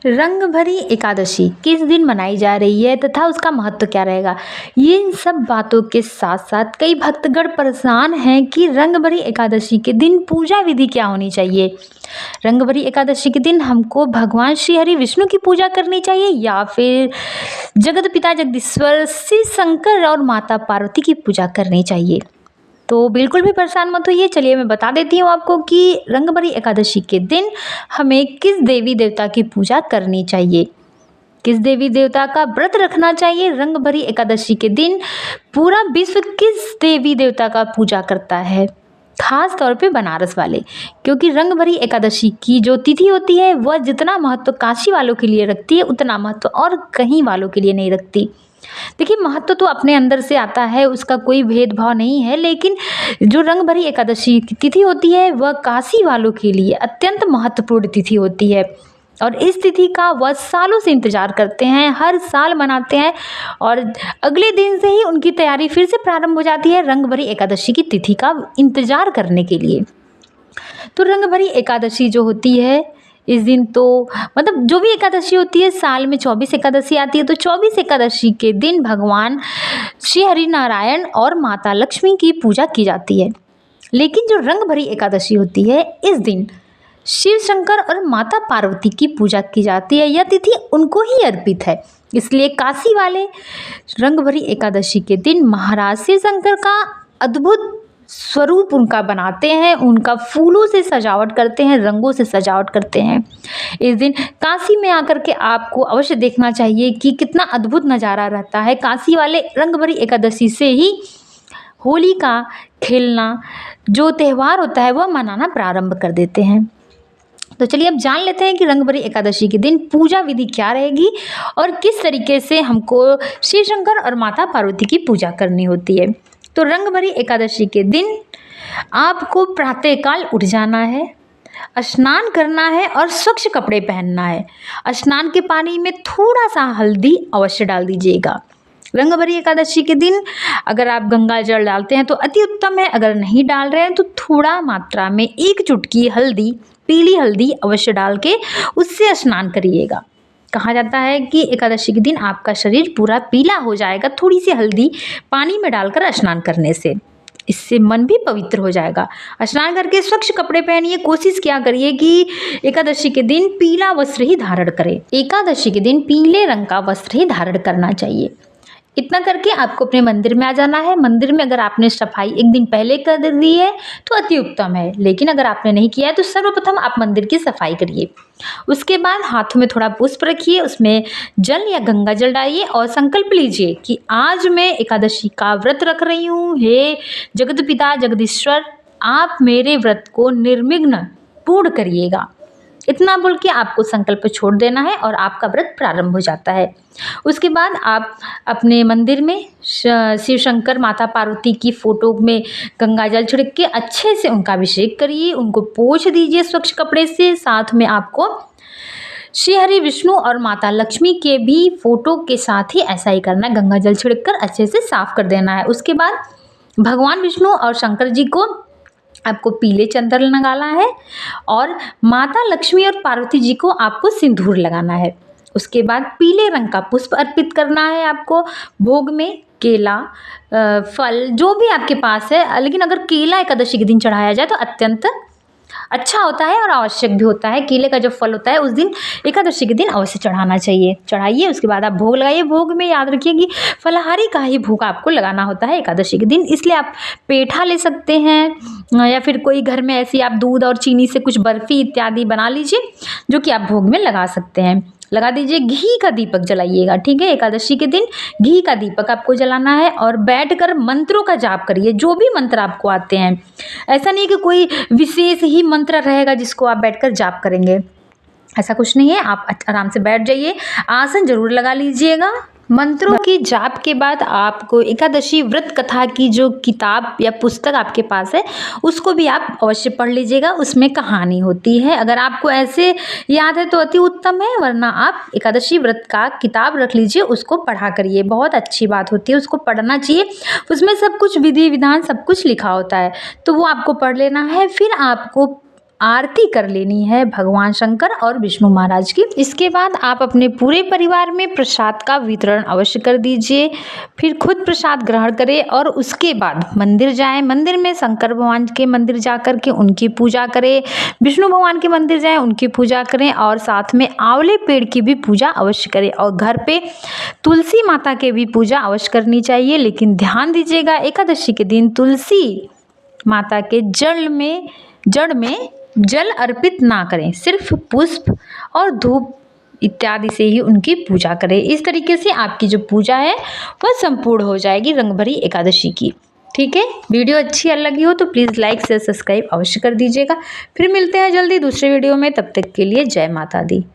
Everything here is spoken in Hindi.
रंग भरी एकादशी किस दिन मनाई जा रही है तथा उसका महत्व क्या रहेगा, ये इन सब बातों के साथ साथ कई भक्तगण परेशान हैं कि रंग भरी एकादशी के दिन पूजा विधि क्या होनी चाहिए। रंग भरी एकादशी के दिन हमको भगवान श्री हरि विष्णु की पूजा करनी चाहिए या फिर जगत पिता जगदीश्वर शिव शंकर और माता पार्वती की पूजा करनी चाहिए। तो बिल्कुल भी परेशान मत होइए, चलिए मैं बता देती हूँ आपको कि रंगभरी एकादशी के दिन हमें किस देवी देवता की पूजा करनी चाहिए, किस देवी देवता का व्रत रखना चाहिए। रंगभरी एकादशी के दिन पूरा विश्व किस देवी देवता का पूजा करता है, खास तौर पे बनारस वाले, क्योंकि रंगभरी एकादशी की जो तिथि होती है वह जितना महत्व काशी वालों के लिए रखती है उतना महत्व और कहीं वालों के लिए नहीं रखती। देखिए, महत्व तो अपने अंदर से आता है, उसका कोई भेदभाव नहीं है, लेकिन जो रंगभरी एकादशी की तिथि होती है वह काशी वालों के लिए अत्यंत महत्वपूर्ण तिथि होती है और इस तिथि का वह सालों से इंतजार करते हैं, हर साल मनाते हैं और अगले दिन से ही उनकी तैयारी फिर से प्रारंभ हो जाती है रंगभरी एकादशी की तिथि का इंतजार करने के लिए। तो रंगभरी एकादशी जो होती है इस दिन तो मतलब जो भी एकादशी होती है साल में 24 एकादशी आती है, तो 24 एकादशी के दिन भगवान श्री हरि नारायण और माता लक्ष्मी की पूजा की जाती है। लेकिन जो रंगभरी एकादशी होती है इस दिन शिव शंकर और माता पार्वती की पूजा की जाती है, यह तिथि उनको ही अर्पित है। इसलिए काशी वाले रंगभरी एकादशी के दिन महाराज शिव शंकर का अद्भुत स्वरूप उनका बनाते हैं, उनका फूलों से सजावट करते हैं, रंगों से सजावट करते हैं। इस दिन काशी में आकर के आपको अवश्य देखना चाहिए कि कितना अद्भुत नज़ारा रहता है। काशी वाले रंगभरी एकादशी से ही होली का खेलना जो त्यौहार होता है वह मनाना प्रारंभ कर देते हैं। तो चलिए अब जान लेते हैं कि रंगभरी एकादशी के दिन पूजा विधि क्या रहेगी और किस तरीके से हमको शिव शंकर और माता पार्वती की पूजा करनी होती है। तो रंगभरी एकादशी के दिन आपको प्रातःकाल उठ जाना है, स्नान करना है और स्वच्छ कपड़े पहनना है। स्नान के पानी में थोड़ा सा हल्दी अवश्य डाल दीजिएगा। रंगभरी एकादशी के दिन अगर आप गंगा जल डालते हैं तो अति उत्तम है, अगर नहीं डाल रहे हैं तो थोड़ा मात्रा में 1 चुटकी हल्दी, पीली हल्दी अवश्य डाल के उससे स्नान करिएगा। कहा जाता है कि एकादशी के दिन आपका शरीर पूरा पीला हो जाएगा थोड़ी सी हल्दी पानी में डालकर स्नान करने से, इससे मन भी पवित्र हो जाएगा। स्नान करके स्वच्छ कपड़े पहनिए, कोशिश क्या करिए कि एकादशी के दिन पीला वस्त्र ही धारण करें। एकादशी के दिन पीले रंग का वस्त्र ही धारण करना चाहिए। इतना करके आपको अपने मंदिर में आ जाना है। मंदिर में अगर आपने सफाई एक दिन पहले कर दी है तो अति उत्तम है, लेकिन अगर आपने नहीं किया है तो सर्वप्रथम आप मंदिर की सफाई करिए। उसके बाद हाथों में थोड़ा पुष्प रखिए, उसमें जल या गंगा जल डालिए और संकल्प लीजिए कि आज मैं एकादशी का व्रत रख रही हूँ। हे जगत पिता जगदीश्वर, आप मेरे व्रत को निर्विघ्न पूर्ण करिएगा। इतना बोल के आपको संकल्प छोड़ देना है और आपका व्रत प्रारंभ हो जाता है। उसके बाद आप अपने मंदिर में शिव शंकर माता पार्वती की फ़ोटो में गंगा जल छिड़क के अच्छे से उनका अभिषेक करिए, उनको पोंछ दीजिए स्वच्छ कपड़े से। साथ में आपको श्री हरि विष्णु और माता लक्ष्मी के भी फ़ोटो के साथ ही ऐसा ही करना है, गंगा जल छिड़क कर अच्छे से साफ़ कर देना है। उसके बाद भगवान विष्णु और शंकर जी को आपको पीले चंदन लगाना है और माता लक्ष्मी और पार्वती जी को आपको सिंदूर लगाना है। उसके बाद पीले रंग का पुष्प अर्पित करना है आपको। भोग में केला, फल जो भी आपके पास है, लेकिन अगर केला एकादशी के दिन चढ़ाया जाए तो अत्यंत अच्छा होता है और आवश्यक भी होता है। केले का जो फल होता है उस दिन एकादशी के दिन अवश्य चढ़ाना चाहिए, चढ़ाइए। उसके बाद आप भोग लगाइए। भोग में याद रखिए कि फलाहारी का ही भोग आपको लगाना होता है एकादशी के दिन, इसलिए आप पेठा ले सकते हैं या फिर कोई घर में ऐसी आप दूध और चीनी से कुछ बर्फ़ी इत्यादि बना लीजिए जो कि आप भोग में लगा सकते हैं। लगा दीजिए। घी का दीपक जलाइएगा, ठीक है। एकादशी के दिन घी का दीपक आपको जलाना है और बैठकर मंत्रों का जाप करिए, जो भी मंत्र आपको आते हैं। ऐसा नहीं कि कोई विशेष ही मंत्र रहेगा जिसको आप बैठकर जाप करेंगे, ऐसा कुछ नहीं है। आप आराम से बैठ जाइए, आसन जरूर लगा लीजिएगा। मंत्रों की जाप के बाद आपको एकादशी व्रत कथा की जो किताब या पुस्तक आपके पास है उसको भी आप अवश्य पढ़ लीजिएगा, उसमें कहानी होती है। अगर आपको ऐसे याद है तो अति उत्तम है, वरना आप एकादशी व्रत का किताब रख लीजिए, उसको पढ़ा करिए। बहुत अच्छी बात होती है, उसको पढ़ना चाहिए। उसमें सब कुछ विधि विधान सब कुछ लिखा होता है, तो वो आपको पढ़ लेना है। फिर आपको आरती कर लेनी है भगवान शंकर और विष्णु महाराज की। इसके बाद आप अपने पूरे परिवार में प्रसाद का वितरण अवश्य कर दीजिए। फिर खुद प्रसाद ग्रहण करें और उसके बाद मंदिर जाएं। मंदिर में शंकर भगवान के मंदिर जा कर के उनकी पूजा करें, विष्णु भगवान के मंदिर जाएं, उनकी पूजा करें और साथ में आंवले पेड़ की भी पूजा अवश्य करें। और घर पे तुलसी माता के भी पूजा अवश्य करनी चाहिए। लेकिन ध्यान दीजिएगा, एकादशी के दिन तुलसी माता के जड़ में जल अर्पित ना करें, सिर्फ पुष्प और धूप इत्यादि से ही उनकी पूजा करें। इस तरीके से आपकी जो पूजा है वह संपूर्ण हो जाएगी रंगभरी एकादशी की। ठीक है, वीडियो अच्छी लगी हो तो प्लीज़ लाइक शेयर सब्सक्राइब अवश्य कर दीजिएगा। फिर मिलते हैं जल्दी दूसरे वीडियो में, तब तक के लिए जय माता दी।